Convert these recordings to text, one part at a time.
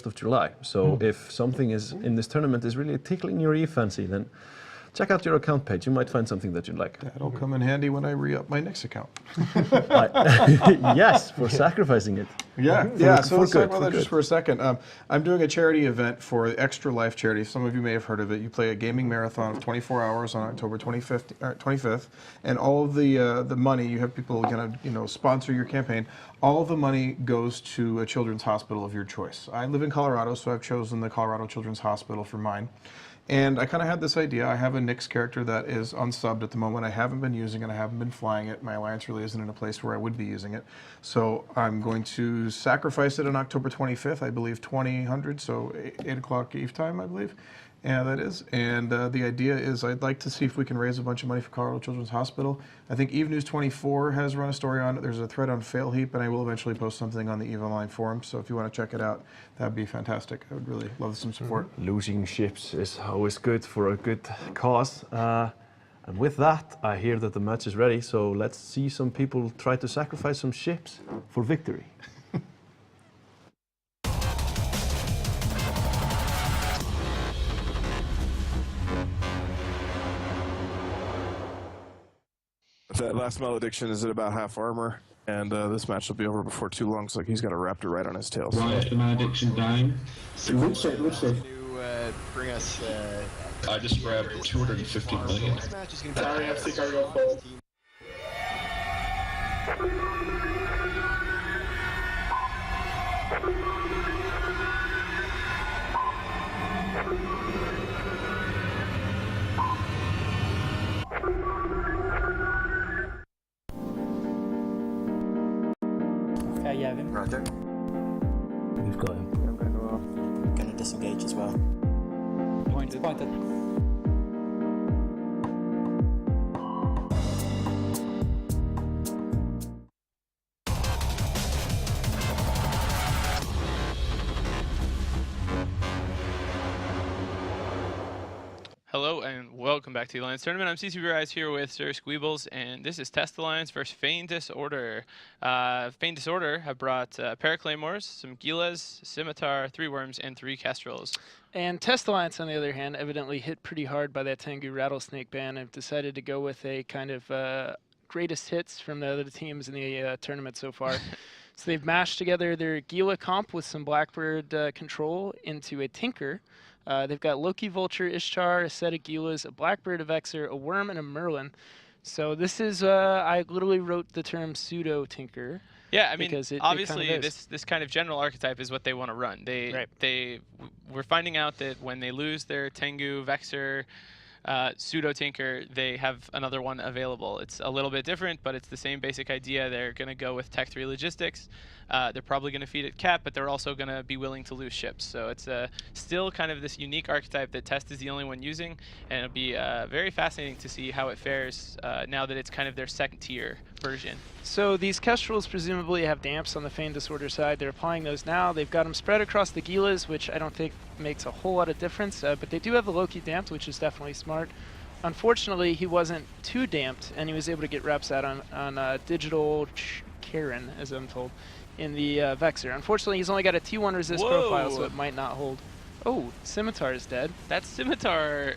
1st of July. So if something is in this tournament is really tickling your e-fancy, then check out your account page. You might find something that you'd like. That'll come in handy when I re-up my Nix account. Yes, for sacrificing it. Yeah, so let's talk about that just for a second. I'm doing a charity event for the Extra Life charity. Some of you may have heard of it. You play a gaming marathon of 24 hours on October 25th, and all of the money, you have people going to sponsor your campaign. All of the money goes to a children's hospital of your choice. I live in Colorado, so I've chosen the Colorado Children's Hospital for mine. And I kind of had this idea. I have a Nix character that is unsubbed at the moment. I haven't been using it. I haven't been flying it. My alliance really isn't in a place where I would be using it. So I'm going to sacrifice it on October 25th, I believe 2000, so 8 o'clock Eve time, I believe. Yeah, that is. And the idea is I'd like to see if we can raise a bunch of money for Colorado Children's Hospital. I think Eve News 24 has run a story on it. There's a thread on Failheap, and I will eventually post something on the Eve Online forum. So if you want to check it out, that'd be fantastic. I would really love some support. Losing ships is always good for a good cause. And with that, I hear that the match is ready. So let's see some people try to sacrifice some ships for victory. That last malediction is at about half armor, and this match will be over before too long. So he's got a raptor right on his tail. Right, the malediction down. Good save, good save. Bring us. I just grabbed 250 million. Sorry, FC cargo full. Okay, you have him. Roger. We've got him. I'm gonna disengage as well. Pointed. Pointed. Hello and welcome back to the Alliance Tournament. I'm CCB Rise here with Sir Squeebles, and this is Test Alliance versus Feign Disorder. Feign Disorder have brought Paraclaymores, some Gilas, Scimitar, 3 Worms, and 3 Kestrels. And Test Alliance, on the other hand, evidently hit pretty hard by that Tengu Rattlesnake ban. Have decided to go with a kind of greatest hits from the other teams in the tournament so far. So they've mashed together their Gila comp with some Blackbird control into a Tinker. They've got Loki, Vulture, Ishtar, a set of Gilas, a Blackbird, a Vexer, a Worm, and a Merlin. So this is, I literally wrote the term pseudo-Tinker. Yeah, I mean, obviously kind of this kind of general archetype is what they want to run. We're finding out that when they lose their Tengu, Vexer, pseudo-Tinker, they have another one available. It's a little bit different, but it's the same basic idea. They're going to go with Tech 3 Logistics. They're probably going to feed it Cap, but they're also going to be willing to lose ships. So it's still kind of this unique archetype that Test is the only one using, and it'll be very fascinating to see how it fares now that it's kind of their second tier version. So these Kestrels presumably have damps on the Feign Disorder side. They're applying those now. They've got them spread across the Gilas, which I don't think makes a whole lot of difference, but they do have the Loki damped, which is definitely smart. Unfortunately, he wasn't too damped, and he was able to get reps out on Digital Karen, as I'm told, in the Vexer. Unfortunately, he's only got a T1 resist profile, so it might not hold. Oh, Scimitar is dead. That Scimitar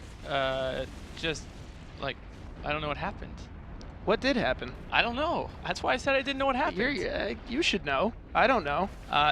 just, like, I don't know what happened. What did happen? I don't know. That's why I said I didn't know what happened. You should know. I don't know.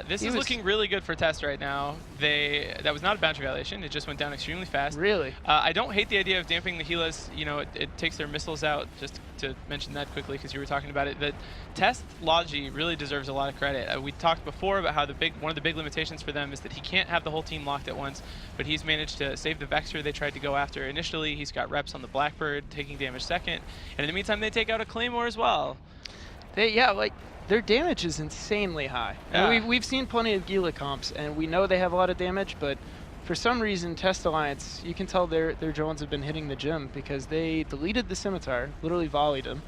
This is looking really good for Test right now. That was not a boundary violation. It just went down extremely fast. Really? I don't hate the idea of damping the Gilas. You know, it takes their missiles out. Just to mention that quickly, because you were talking about it. The Test Logi really deserves a lot of credit. We talked before about how one of the big limitations for them is that he can't have the whole team locked at once, but he's managed to save the Vexer they tried to go after initially. He's got reps on the Blackbird, taking damage second, and in the meantime, they take out a Claymore as well. Their damage is insanely high. Yeah. And we've seen plenty of Gila comps, and we know they have a lot of damage, but for some reason, Test Alliance, you can tell their drones have been hitting the gym because they deleted the Scimitar, literally volleyed him.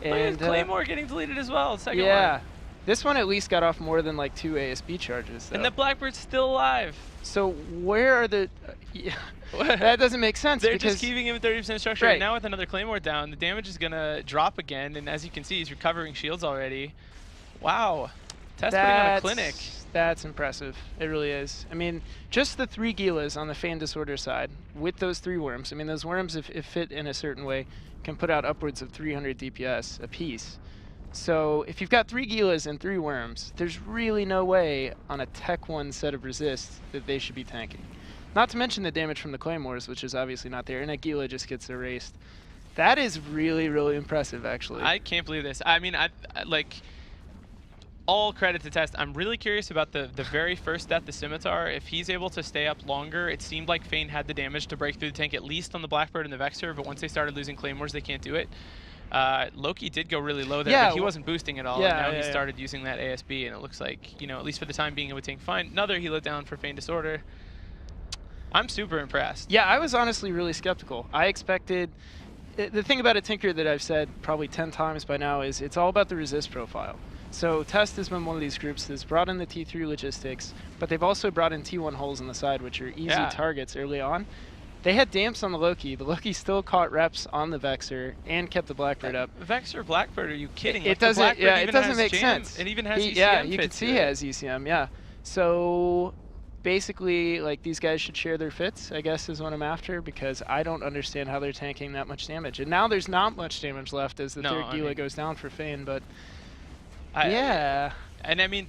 And Claymore getting deleted as well, second one. Yeah. This one at least got off more than like 2 ASB charges, though. And the Blackbird's still alive. So where are the... that doesn't make sense. They're just keeping him at 30% structure. Right. And now with another Claymore down, the damage is going to drop again. And as you can see, he's recovering shields already. Wow. Test putting on a clinic. That's impressive. It really is. I mean, just the 3 Gilas on the Feign Disorder side with those 3 worms. I mean, those worms, if fit in a certain way, can put out upwards of 300 DPS a piece. So if you've got 3 Gilas and 3 worms, there's really no way on a Tech 1 set of resists that they should be tanking. Not to mention the damage from the Claymores, which is obviously not there, and a Gila just gets erased. That is really, really impressive, actually. I can't believe this. I mean, I like, all credit to Test. I'm really curious about the very first death, the Scimitar. If he's able to stay up longer, it seemed like Feign had the damage to break through the tank, at least on the Blackbird and the Vexor, but once they started losing Claymores, they can't do it. Loki did go really low there, but he wasn't boosting at all, and now he started using that ASB, and it looks like, you know, at least for the time being, it would tank fine. Another Hela down for Feign Disorder. I'm super impressed. Yeah, I was honestly really skeptical. I expected... The thing about a Tinker that I've said probably 10 times by now is it's all about the resist profile. So Test has been one of these groups that's brought in the T3 logistics, but they've also brought in T1 holes on the side, which are easy targets early on. They had damps on the Loki. The Loki still caught reps on the Vexor and kept the Blackbird up. Vexor Blackbird, are you kidding? It doesn't. Yeah, it doesn't make sense. It even has ECM. Yeah, you can see he has ECM. Yeah. So basically, like, these guys should share their fits, I guess, is what I'm after, because I don't understand how they're tanking that much damage. And now there's not much damage left as the third Gila goes down for Feign, but yeah. And I mean,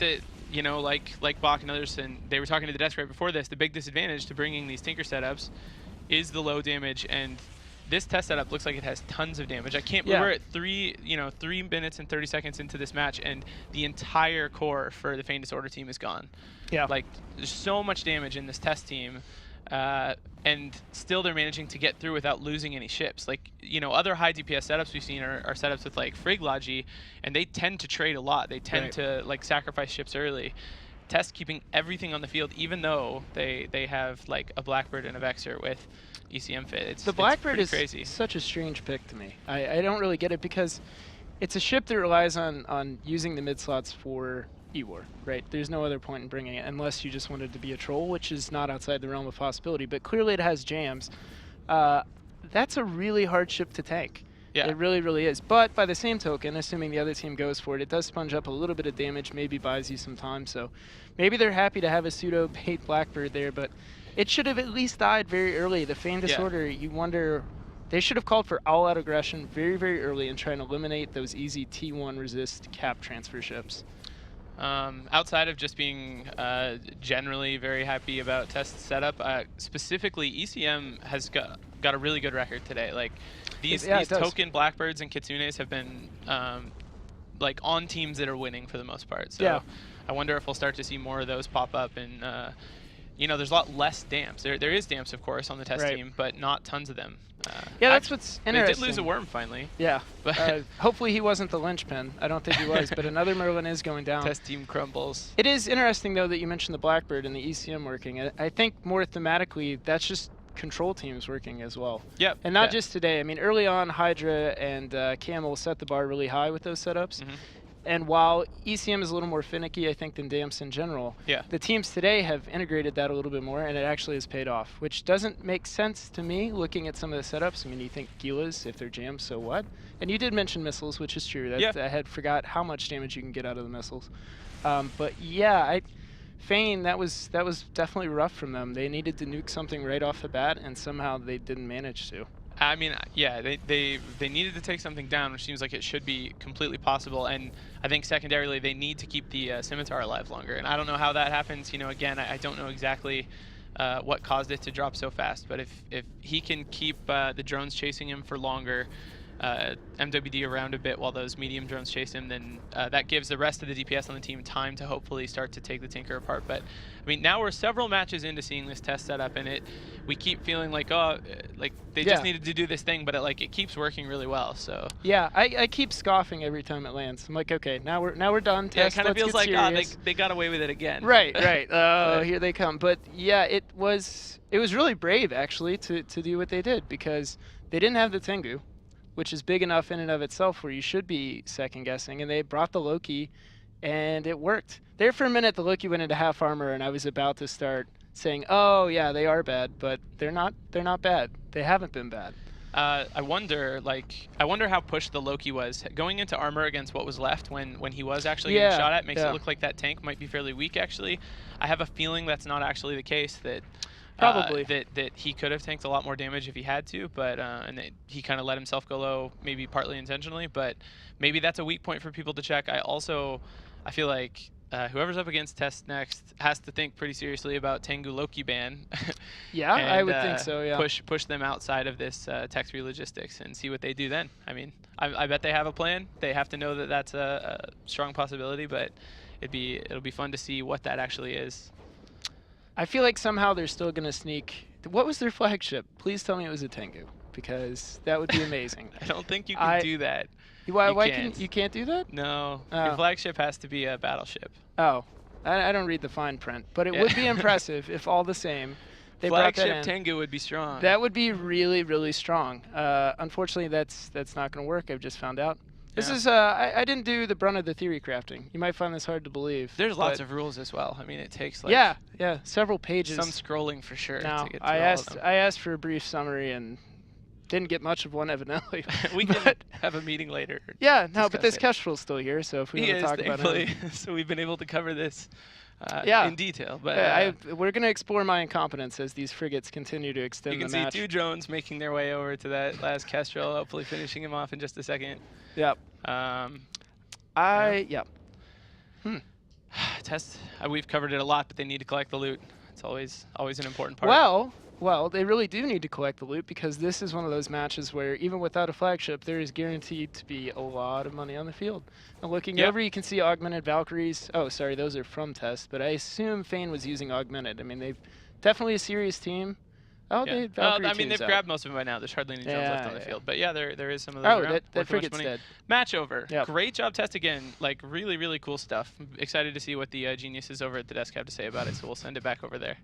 you know, like Bach and others, and they were talking to the desk right before this, the big disadvantage to bringing these Tinker setups is the low damage, and this test setup looks like it has tons of damage. I can't believe we're at 3 minutes and 30 seconds into this match, and the entire core for the Feign Disorder team is gone. Yeah. Like, there's so much damage in this test team, and still they're managing to get through without losing any ships. Like, you know, other high DPS setups we've seen are setups with, like, Frigg Logi, and they tend to trade a lot. They tend to, like, sacrifice ships early. Test keeping everything on the field, even though they have, like, a Blackbird and a Vexor with ECM fit. The Blackbird is crazy. Such a strange pick to me. I don't really get it, because it's a ship that relies on using the mid slots for E-War, right? There's no other point in bringing it unless you just wanted to be a troll, which is not outside the realm of possibility, but clearly it has jams. That's a really hard ship to tank. Yeah. It really, really is. But by the same token, assuming the other team goes for it, it does sponge up a little bit of damage, maybe buys you some time. So maybe they're happy to have a pseudo bait Blackbird there, but it should have at least died very early. The Feign Disorder, you wonder, they should have called for all-out aggression very, very early and try and eliminate those easy T1 resist cap transfer ships. Outside of just being generally very happy about test setup, specifically ECM has got a really good record today. Like, these token Blackbirds and Kitsunes have been like on teams that are winning for the most part. So I wonder if we'll start to see more of those pop up. And you know, there's a lot less damps. There is damps, of course, on the test team, but not tons of them. Yeah, that's what's interesting. They did lose a worm finally. Yeah. But hopefully he wasn't the linchpin. I don't think he was, but another Merlin is going down. Test team crumbles. It is interesting, though, that you mentioned the Blackbird and the ECM working. I think more thematically, that's just control teams working as well. Yep. And not just today. I mean, early on, Hydra and Camel set the bar really high with those setups. And while ECM is a little more finicky, I think, than damps in general, the teams today have integrated that a little bit more, and it actually has paid off, which doesn't make sense to me looking at some of the setups. I mean, you think Gilas, if they're jammed, so what? And you did mention missiles, which is true. I had forgot how much damage you can get out of the missiles. But yeah, Feign, that was definitely rough from them. They needed to nuke something right off the bat, and somehow they didn't manage to. I mean, yeah, they needed to take something down, which seems like it should be completely possible. And I think secondarily, they need to keep the Scimitar alive longer. And I don't know how that happens. You know, again, I don't know exactly what caused it to drop so fast. But if he can keep the drones chasing him for longer, MWD around a bit while those medium drones chase him, then that gives the rest of the DPS on the team time to hopefully start to take the Tinker apart. But I mean, now we're several matches into seeing this test setup, and we keep feeling like, oh, like they just needed to do this thing, but it keeps working really well. So yeah, I keep scoffing every time it lands. I'm like, okay, now we're done. Test, yeah, it kind of feels like they got away with it again. Right. Oh, here they come. But yeah, it was really brave actually to do what they did, because they didn't have the Tengu, which is big enough in and of itself where you should be second guessing, and they brought the Loki, and it worked. There for a minute, the Loki went into half armor, and I was about to start saying, oh yeah, they are bad, but they're not bad. They haven't been bad. I wonder how pushed the Loki was. Going into armor against what was left when he was actually getting shot at makes it look like that tank might be fairly weak, actually. I have a feeling that's not actually the case, that probably that he could have tanked a lot more damage if he had to, but and that he kind of let himself go low, maybe partly intentionally, but maybe that's a weak point for people to check. I feel like whoever's up against Test next has to think pretty seriously about Tengu Loki ban. Yeah, and, I would think so, yeah. Push them outside of this Tech 3 logistics and see what they do then. I mean, I bet they have a plan. They have to know that that's a strong possibility, but it'll be fun to see what that actually is. I feel like somehow they're still going to sneak. What was their flagship? Please tell me it was a Tengu, because that would be amazing. I don't think you can do that. Why you can't do that? No, your flagship has to be a battleship. Oh, I don't read the fine print, but it would be impressive if all the same they brought that in. Flagship Tengu would be strong. That would be really, really strong. Unfortunately, that's not going to work. I've just found out. This is I didn't do the brunt of the theory crafting. You might find this hard to believe. There's lots of rules as well. I mean, it takes like several pages. Some scrolling for sure. Now, to get through I all asked for a brief summary and didn't get much of one, evidently. We can have a meeting later. Yeah, no, but this Kestrel's still here, so if we want to talk about him. So we've been able to cover this in detail. But we're going to explore my incompetence as these frigates continue to extend the match. You can see 2 drones making their way over to that last Kestrel, hopefully finishing him off in just a second. Yep. Test. We've covered it a lot, but they need to collect the loot. It's always an important part. Well, they really do need to collect the loot, because this is one of those matches where even without a flagship, there is guaranteed to be a lot of money on the field. And looking over, you can see augmented Valkyries. Oh, sorry, those are from Test, but I assume Fane was using augmented. I mean, they've definitely a serious team. Oh, they've grabbed most of them by now. There's hardly any drones left on the field. But yeah, there is some of those around. That frigate's dead. Match over. Yep. Great job, Test, again. Like, really, really cool stuff. I'm excited to see what the geniuses over at the desk have to say about it, so we'll send it back over there.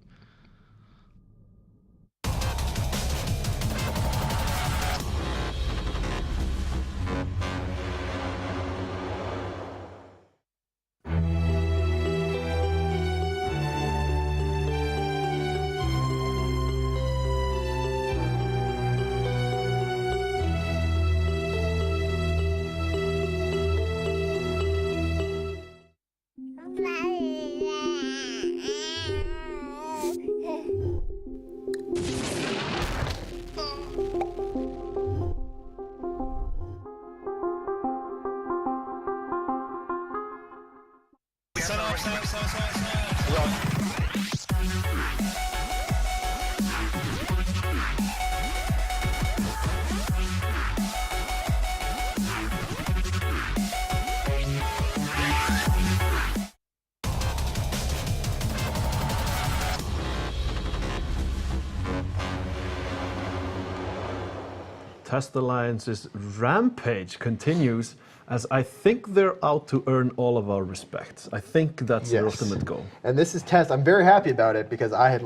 Test Alliance's rampage continues, as I think they're out to earn all of our respect. I think that's their ultimate goal. And this is Test. I'm very happy about it, because I'd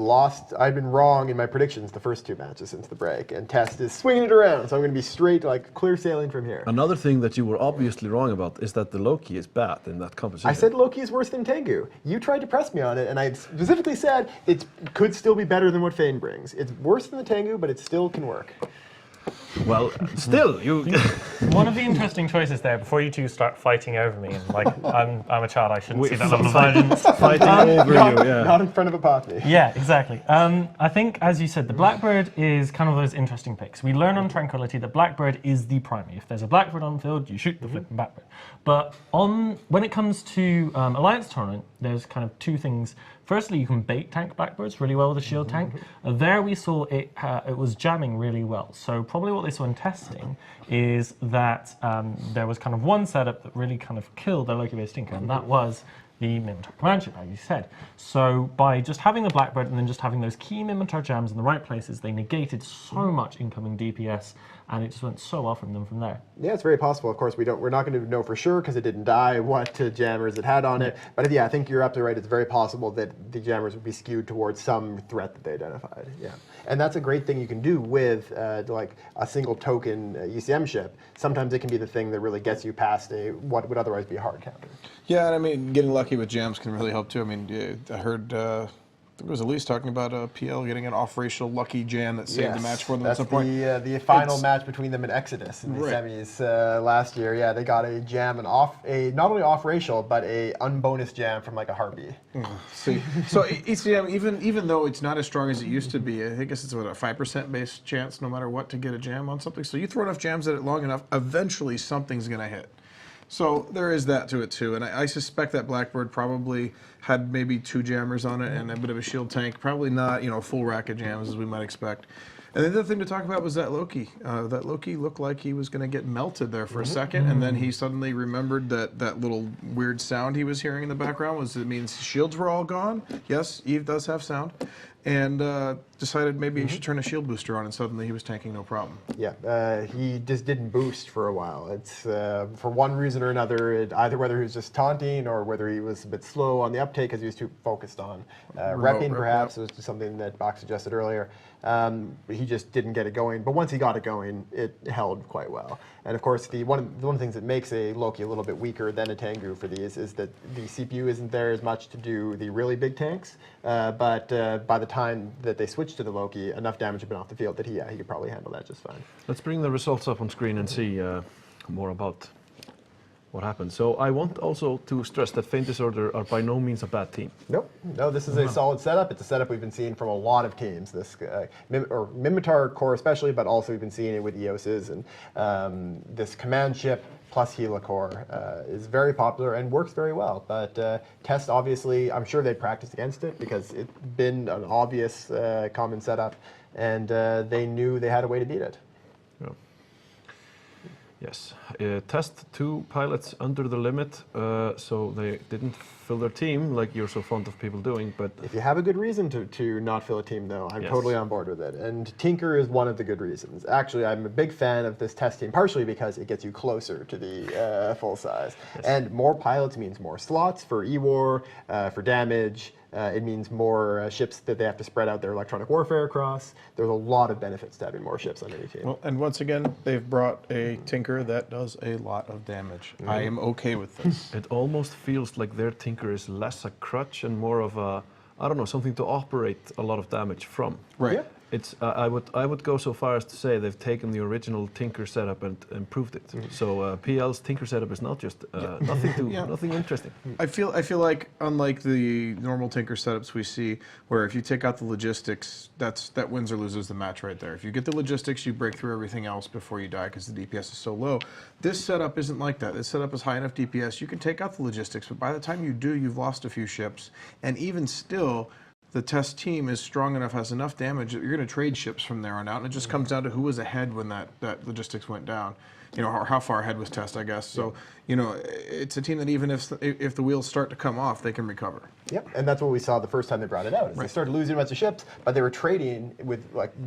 been wrong in my predictions the first 2 matches since the break, and Test is swinging it around, so I'm going to be straight, like, clear sailing from here. Another thing that you were obviously wrong about is that the Loki is bad in that competition. I said Loki is worse than Tengu. You tried to press me on it, and I specifically said it could still be better than what Fane brings. It's worse than the Tengu, but it still can work. Well, still, you... One of the interesting choices there, before you two start fighting over me, and like, I'm a child, I shouldn't see that level of violence. Fighting over you, yeah. Not in front of a Poppy. Yeah, exactly. I think, as you said, the Blackbird is kind of those interesting picks. We learn on Tranquility that Blackbird is the primary. If there's a Blackbird on the field, you shoot the flipping Blackbird. But when it comes to Alliance Tournament, there's kind of 2 things. Firstly, you can bait tank Blackbirds really well with a shield tank. There we saw it was jamming really well. So probably what they saw in testing is that there was kind of one setup that really kind of killed their Loki-based Tinker, and that was the Minotaur command ship, as you said. So by just having the Blackbird and then just having those key Minotaur jams in the right places, they negated so much incoming DPS, and it just went so well from them from there. Yeah, it's very possible. Of course, we're not going to know for sure because it didn't die what jammers it had on it. But yeah, I think you're absolutely right. It's very possible that the jammers would be skewed towards some threat that they identified. Yeah, and that's a great thing you can do with like a single token ECM ship. Sometimes it can be the thing that really gets you past what would otherwise be a hard counter. Yeah, and I mean, getting lucky with jams can really help too. I mean, I heard think it was Elise talking about PL getting an off-racial lucky jam that saved the match for them That's at some point. The final match between them and Exodus in the semis last year. Yeah, they got a jam, not only off-racial, but a unbonus jam from like a Harpy. See, so ECM, even though it's not as strong as it used to be, I guess it's a 5% base chance no matter what to get a jam on something. So you throw enough jams at it long enough, eventually something's going to hit. So there is that to it too, and I suspect that Blackbird probably had maybe 2 jammers on it and a bit of a shield tank. Probably not, a full rack of jams as we might expect. And the other thing to talk about was that Loki. That Loki looked like he was going to get melted there for a second, and then he suddenly remembered that little weird sound he was hearing in the background it means shields were all gone. Yes, Eve does have sound. And decided maybe he should turn a shield booster on, and suddenly he was tanking no problem. Yeah, he just didn't boost for a while. It's for one reason or another, either whether he was just taunting or whether he was a bit slow on the uptake because he was too focused on repping, perhaps. It was just something that Bach suggested earlier. He just didn't get it going, but once he got it going, it held quite well. And of course, one of the things that makes a Loki a little bit weaker than a Tengu for these is that the CPU isn't there as much to do the really big tanks, but by the time that they switched to the Loki, enough damage had been off the field that he could probably handle that just fine. Let's bring the results up on screen and see more about what happened. So I want also to stress that Feint Disorder are by no means a bad team. Nope. No, this is a solid setup. It's a setup we've been seeing from a lot of teams. This Minmatar core especially, but also we've been seeing it with EOSs. And this command ship plus Gila core is very popular and works very well. But Test, obviously, I'm sure they practiced against it because it's been an obvious common setup, and they knew they had a way to beat it. Yeah. Yes. Test 2 pilots under the limit, so they didn't fill their team like you're so fond of people doing. But if you have a good reason to not fill a team, though, I'm totally on board with it. And Tinker is one of the good reasons. Actually, I'm a big fan of this Test team, partially because it gets you closer to the full size. Yes. And more pilots means more slots for E-War, for damage. It means more ships that they have to spread out their electronic warfare across. There's a lot of benefits to having more ships on any team. Well, and once again, they've brought a Tinker that does a lot of damage. I am okay with this. It almost feels like their Tinker is less a crutch and more of a, I don't know, something to operate a lot of damage from. Right. Yeah. It's I would go so far as to say they've taken the original Tinker setup and improved it. So PL's Tinker setup is not just nothing interesting. I feel like unlike the normal Tinker setups we see, where if you take out the logistics, that wins or loses the match right there. If you get the logistics, you break through everything else before you die because the DPS is so low. This setup isn't like that. This setup is high enough DPS. You can take out the logistics, but by the time you do, you've lost a few ships, and even still, the Test team is strong enough, has enough damage that you're going to trade ships from there on out, and it just comes down to who was ahead when that logistics went down. How far ahead was Test, I guess. So, it's a team that even if the wheels start to come off, they can recover. Yep, and that's what we saw the first time they brought it out. Is They started losing a bunch of ships, but they were trading with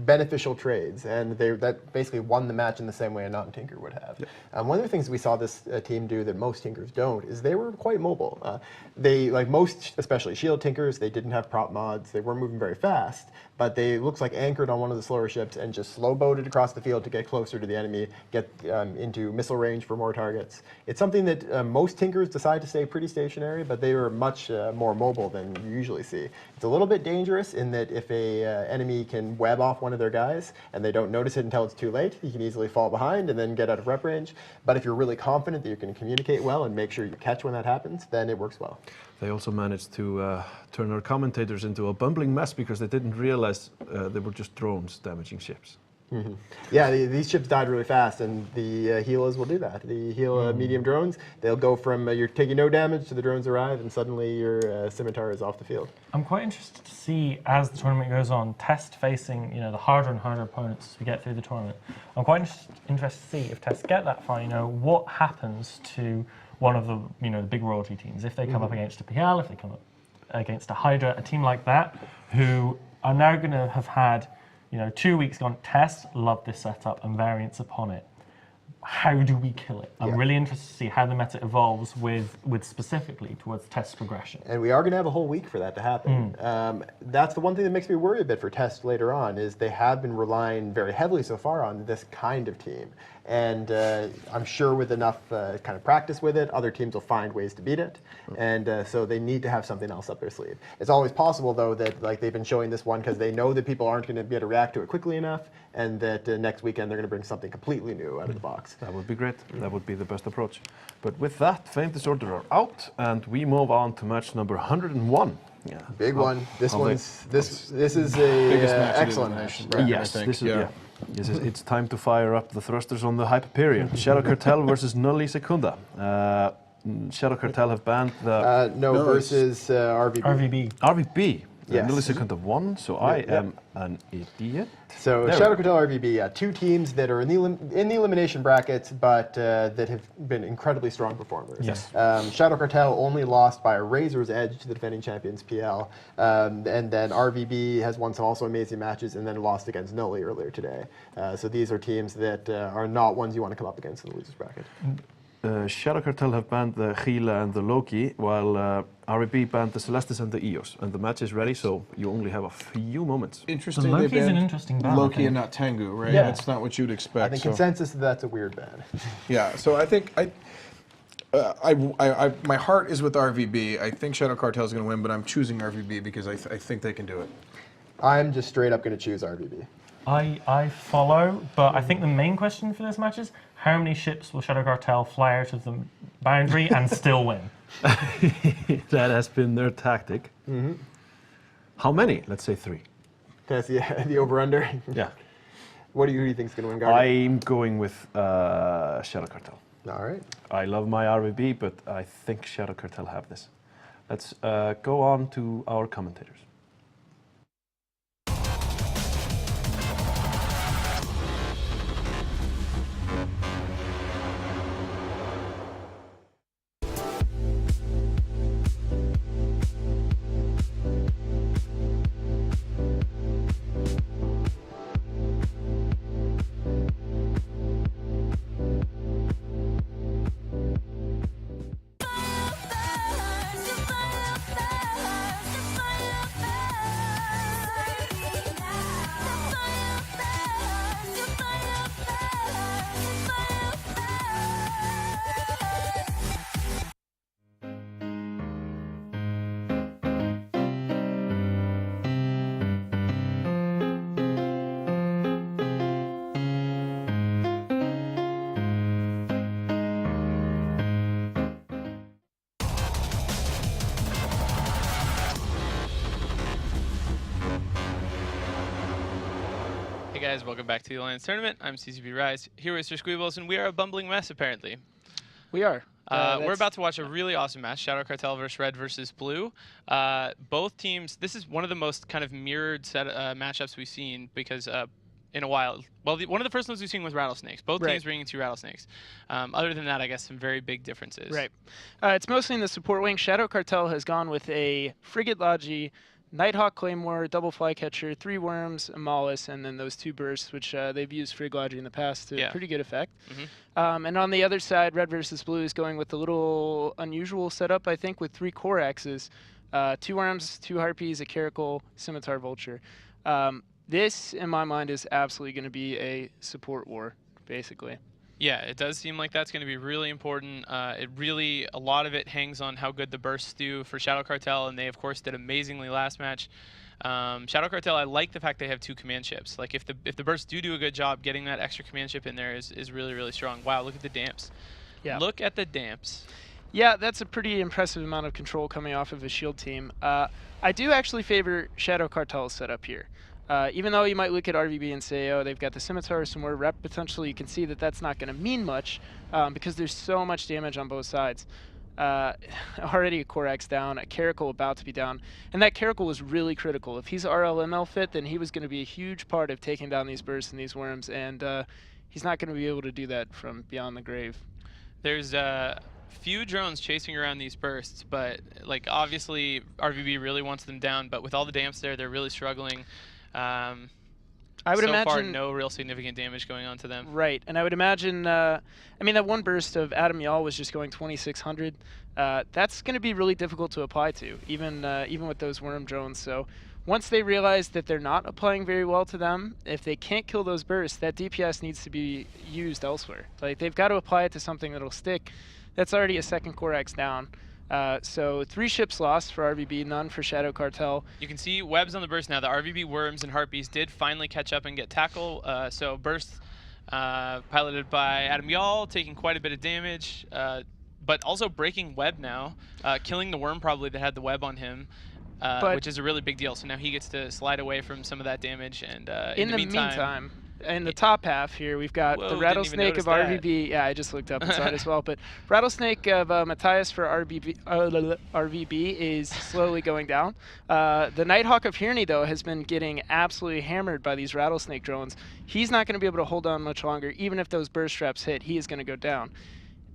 beneficial trades, and that basically won the match in the same way a non-Tinker would have. Yep. One of the things we saw this team do that most Tinkers don't is they were quite mobile. They, like most, especially Shield Tinkers, they didn't have prop mods. They weren't moving very fast, but they looks like anchored on one of the slower ships and just slow boated across the field to get closer to the enemy, get into missile range for more targets. It's something that most Tinkers decide to stay pretty stationary, but they are much more mobile than you usually see. It's a little bit dangerous in that if a enemy can web off one of their guys and they don't notice it until it's too late, you can easily fall behind and then get out of rep range. But if you're really confident that you can communicate well and make sure you catch when that happens, then it works well. They also managed to turn our commentators into a bumbling mess because they didn't realize they were just drones damaging ships. Mm-hmm. Yeah, these ships died really fast, and the Gilas will do that. The Gila medium drones, they'll go from you're taking no damage to the drones arrive, and suddenly your scimitar is off the field. I'm quite interested to see, as the tournament goes on, Test facing the harder and harder opponents as we get through the tournament. I'm quite interested to see if Test get that far. What happens to one of the the big royalty teams if they come up against a PL, if they come up against a Hydra, a team like that, who are now going to have had 2 weeks gone. Test love this setup and variants upon it. how do we kill it? I'm really interested to see how the meta evolves with specifically towards test progression. And we are going to have a whole week for that to happen. That's the one thing that makes me worry a bit for test later on, is they have been relying very heavily so far on this kind of team. And I'm sure with enough kind of practice with it, other teams will find ways to beat it. And so they need to have something else up their sleeve. It's always possible, though, that like they've been showing this one because they know that people aren't going to be able to react to it quickly enough, and that next weekend they're going to bring something completely new out of the box. That would be great. That would be the best approach. But with that, Famed Disorder are out, and we move on to match number 101. Yeah, big one. This is a excellent match. Yes, this is it's time to fire up the thrusters on the Hyperion. Shadow Cartel versus Nulli Secunda. Shadow Cartel have banned the versus RVB. RVB. Yes. Nulli Secunda won, so I am an idiot. So There Shadow we Cartel RVB, two teams that are in the elimination brackets, but that have been incredibly strong performers. Yes. Shadow Cartel only lost by a razor's edge to the defending champions PL, and then RVB has won some also amazing matches, and then lost against Nulli earlier today. So these are teams that are not ones you want to come up against in the losers bracket. Shadow Cartel have banned the Gila and the Loki, while RVB banned the Celestis and the Eos. And the match is ready, so you only have a few moments. Interesting. So Loki's they banned an interesting ban. Loki and not Tengu, right? Yeah. That's not what you'd expect. I think consensus that's a weird ban. Yeah, so I think my heart is with RVB. I think Shadow Cartel is going to win, but I'm choosing RVB because I think they can do it. I'm just straight up going to choose RVB. I follow, but I think the main question for this match is how many ships will Shadow Cartel fly out of the boundary and still win? That has been their tactic. How many? Let's say 3. That's the over-under. Yeah. Who do you think is going to win, Guardian? I'm going with Shadow Cartel. All right. I love my RVB, but I think Shadow Cartel have this. Let's go on to our commentators. Hey guys, welcome back to the Alliance Tournament. I'm CCP Rise, here with Sir Squeebles, and we are a bumbling mess, apparently. We are. We're about to watch a really awesome match, Shadow Cartel versus Red versus Blue. Both teams, this is one of the most kind of mirrored matchups we've seen because in a while, well, one of the first ones we've seen was Rattlesnakes. Both teams bringing 2 Rattlesnakes. Other than that, I guess some very big differences. Right. It's mostly in the support wing. Shadow Cartel has gone with a Frigate Logi, Nighthawk Claymore, double Flycatcher, 3 Worms, a Mollis, and then those 2 bursts, which they've used Frigate Logi in the past to pretty good effect. And on the other side, Red versus Blue is going with a little unusual setup, I think, with 3 core axes, 2 Worms, 2 Harpies, a Caracal, Scimitar, Vulture. This, in my mind, is absolutely going to be a support war, basically. Yeah, it does seem like that's going to be really important. A lot of it hangs on how good the bursts do for Shadow Cartel, and they, of course, did amazingly last match. Shadow Cartel, I like the fact they have 2 command ships. Like, if the bursts do a good job, getting that extra command ship in there is really, really strong. Wow, look at the damps. Yeah. Look at the damps. Yeah, that's a pretty impressive amount of control coming off of a shield team. I do actually favor Shadow Cartel's setup here. Even though you might look at RVB and say, oh, they've got the Scimitar, some more rep potential, you can see that that's not going to mean much because there's so much damage on both sides. Already a Corax down, a Caracal about to be down, and that Caracal was really critical. If he's RLML fit, then he was going to be a huge part of taking down these bursts and these worms, and he's not going to be able to do that from beyond the grave. There's few drones chasing around these bursts, but like obviously RVB really wants them down, but with all the damps there, they're really struggling. I I would so far, imagine no real significant damage going on to them. Right, and I would imagine, I mean, that one burst of Adam Yall was just going 2,600. That's going to be really difficult to apply to, even with those worm drones. So once they realize that they're not applying very well to them, if they can't kill those bursts, that DPS needs to be used elsewhere. Like, they've got to apply it to something that'll stick. That's already a second Core X down. So 3 ships lost for RVB, none for Shadow Cartel. You can see webs on the burst now. The RVB worms and harpies did finally catch up and get tackle. So burst piloted by Adam Yall, taking quite a bit of damage, but also breaking web now, killing the worm probably that had the web on him, which is a really big deal. So now he gets to slide away from some of that damage. And in the meantime, in the top half here, we've got the Rattlesnake of RVB. Yeah, I just looked up and saw it as well. But Rattlesnake of Matthias for RVB is slowly going down. The Nighthawk of Hierney, though, has been getting absolutely hammered by these Rattlesnake drones. He's not going to be able to hold on much longer. Even if those burst traps hit, he is going to go down.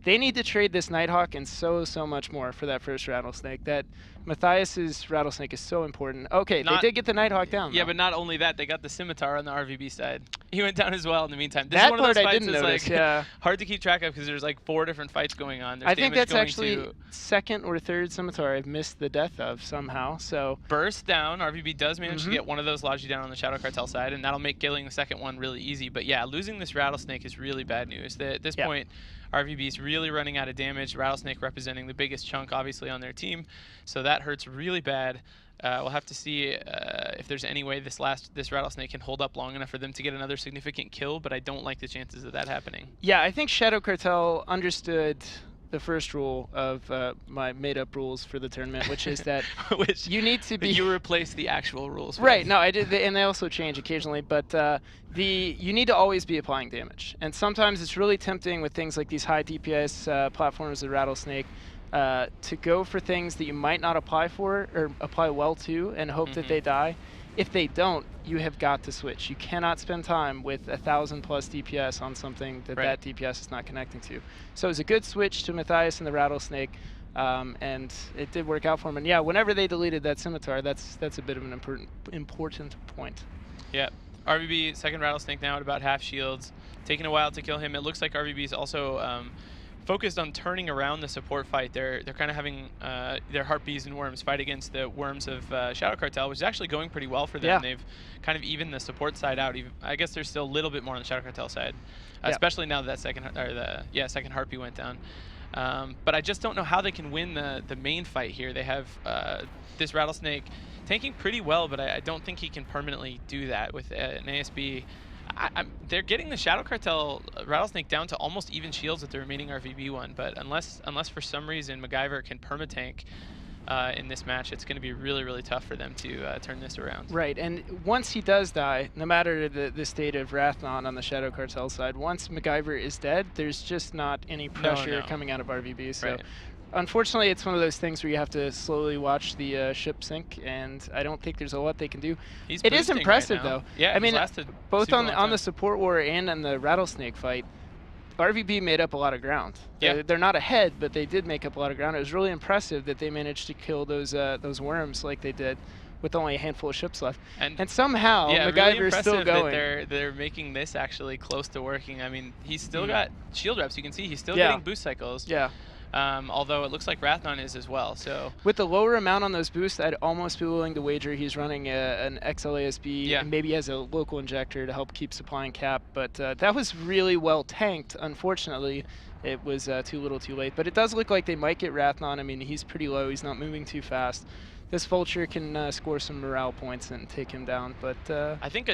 They need to trade this Nighthawk and so much more for that first Rattlesnake. That Matthias's Rattlesnake is so important. Okay, they did get the Nighthawk down. Yeah, though. But not only that, they got the Scimitar on the RVB side. He went down as well in the meantime. This that is one of those part I fights didn't that's notice, hard to keep track of because there's like 4 different fights going on. There's I think that's actually to second or third Scimitar I've missed the death of somehow. So burst down. RVB does manage to get one of those Logi down on the Shadow Cartel side, and that'll make killing the second one really easy. But yeah, losing this Rattlesnake is really bad news. At this point, RVB's really running out of damage. Rattlesnake representing the biggest chunk, obviously, on their team. So that hurts really bad. We'll have to see if there's any way this Rattlesnake can hold up long enough for them to get another significant kill, but I don't like the chances of that happening. Yeah, I think Shadow Cartel understood the first rule of my made-up rules for the tournament, which is that you need to be... You replace the actual rules. Right, no, I did, and they also change occasionally, but you need to always be applying damage. And sometimes it's really tempting with things like these high DPS platforms, the Rattlesnake, to go for things that you might not apply for or apply well to and hope that they die. If they don't, you have got to switch. You cannot spend time with 1,000+ DPS on something that DPS is not connecting to. So it was a good switch to Matthias and the Rattlesnake, and it did work out for him. And yeah, whenever they deleted that Scimitar, that's a bit of an important point. Yeah, RVB second Rattlesnake now at about half shields, taking a while to kill him. It looks like RVB's also focused on turning around the support fight. They're kind of having their Harpies and Worms fight against the Worms of Shadow Cartel, which is actually going pretty well for them. Yeah. They've kind of evened the support side out. I guess there's still a little bit more on the Shadow Cartel side, especially now that second Harpy went down. But I just don't know how they can win the main fight here. They have this Rattlesnake tanking pretty well, but I don't think he can permanently do that with an ASB. They're getting the Shadow Cartel Rattlesnake down to almost even shields with the remaining RVB one, but unless for some reason MacGyver can permatank in this match, it's going to be really tough for them to turn this around. Right, and once he does die, no matter the state of Rathnon on the Shadow Cartel side, once MacGyver is dead, there's just not any pressure coming out of RVB. So. Unfortunately, it's one of those things where you have to slowly watch the ship sink, and I don't think there's a lot they can do. It is impressive, though. Yeah, I mean, both on the support support war and on the Rattlesnake fight, RVB made up a lot and Yeah. they're not ahead, but they did make up a lot of ground. It was really impressive that they managed to kill those worms like they did with only a handful of ships left. And somehow, MacGyver's still going. That they're making this actually close to working. I mean, he's still got shield reps. You can see he's still getting boost cycles. Yeah. Although it looks like Rathnon is as well. So with the lower amount on those boosts, I'd almost be willing to wager he's running an XII and maybe has a local injector to help keep supply and cap. But that was really well tanked. Unfortunately, it was too little too late. But it does look like they might get Rathnon. I mean, he's pretty low. He's not moving too fast. This Vulture can score some morale points and take him down. But I think